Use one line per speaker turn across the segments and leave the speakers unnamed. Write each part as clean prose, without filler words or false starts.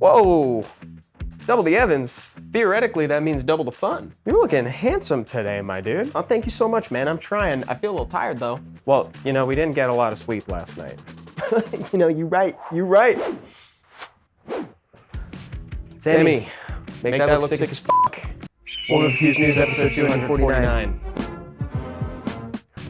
Whoa! Double the Evans. Theoretically, that means double the fun. You're looking handsome today, my dude. Oh, thank you so much, man. I'm trying. I feel a little tired, though. Well, you know, we didn't get a lot of sleep last night. You know, you're right. You're right. Sammy, make that look sick as fuck. One of the Fuse News, episode 249.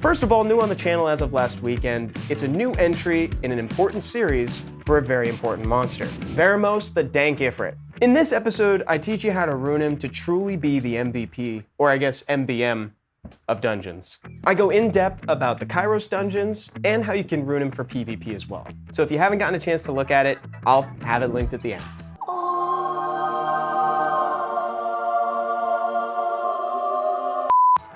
First of all, new on the channel as of last weekend, it's a new entry in an important series for a very important monster, Veramos the Dank Ifrit. In this episode, I teach you how to rune him to truly be the MVP, or I guess MVM, of dungeons. I go in depth about the Kairos dungeons and how you can rune him for PvP as well. So if you haven't gotten a chance to look at it, I'll have it linked at the end.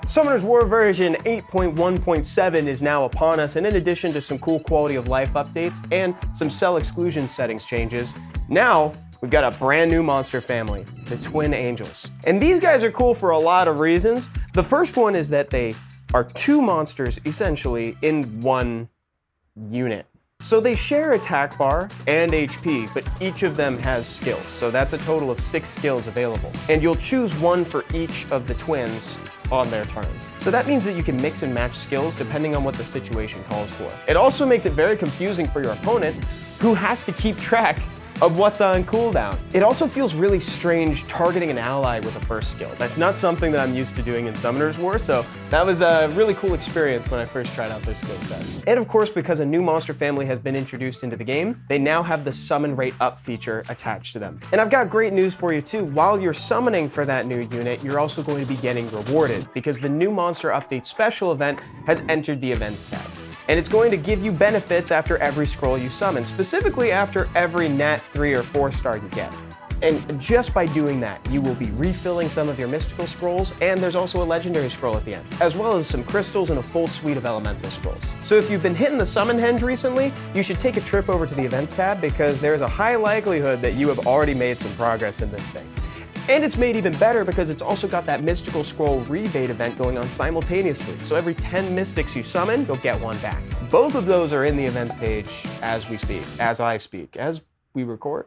Summoner's War version 8.1.7 is now upon us, and in addition to some cool quality of life updates and some cell exclusion settings changes, now we've got a brand new monster family, the Twin Angels. And these guys are cool for a lot of reasons. The first one is that they are two monsters essentially in one unit. So they share attack bar and HP, but each of them has skills. So that's a total of 6 skills available. And you'll choose one for each of the twins on their turn. So that means that you can mix and match skills depending on what the situation calls for. It also makes it very confusing for your opponent, who has to keep track of what's on cooldown. It also feels really strange targeting an ally with a first skill. That's not something that I'm used to doing in Summoner's War, so that was a really cool experience when I first tried out their skill set. And of course, because a new monster family has been introduced into the game, they now have the summon rate up feature attached to them. And I've got great news for you too. While you're summoning for that new unit, you're also going to be getting rewarded because the new monster update special event has entered the events tab. And it's going to give you benefits after every scroll you summon, specifically after every Nat 3 or 4 star you get. And just by doing that, you will be refilling some of your mystical scrolls, and there's also a legendary scroll at the end, as well as some crystals and a full suite of elemental scrolls. So if you've been hitting the summon henge recently, you should take a trip over to the events tab because there's a high likelihood that you have already made some progress in this thing. And it's made even better because it's also got that mystical scroll rebate event going on simultaneously. So every 10 mystics you summon, you'll get one back. Both of those are in the events page as we speak, as we record.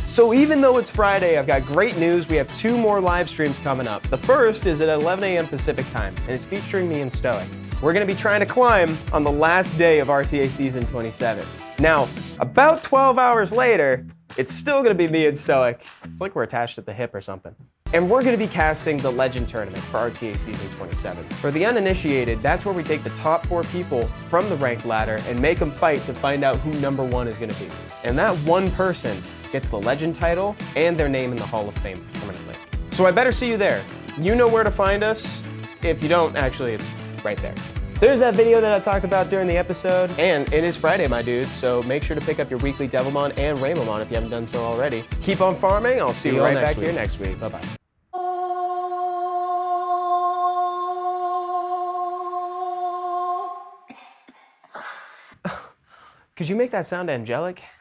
So even though it's Friday, I've got great news. We have 2 more live streams coming up. The first is at 11 a.m. Pacific time, and it's featuring me and Stoic. We're gonna be trying to climb on the last day of RTA Season 27. Now, about 12 hours later, it's still gonna be me and Stoic. It's like we're attached at the hip or something. And we're gonna be casting the Legend Tournament for RTA Season 27. For the uninitiated, that's where we take the top 4 people from the ranked ladder and make them fight to find out who number 1 is gonna be. And that one person gets the Legend title and their name in the Hall of Fame permanently. So I better see you there. You know where to find us. If you don't, actually, it's right there. There's that video that I talked about during the episode, and it is Friday, my dude, so make sure to pick up your weekly Devilmon and Raymomon if you haven't done so already. Keep on farming. I'll see you right back here next week. Bye-bye. Could you make that sound angelic?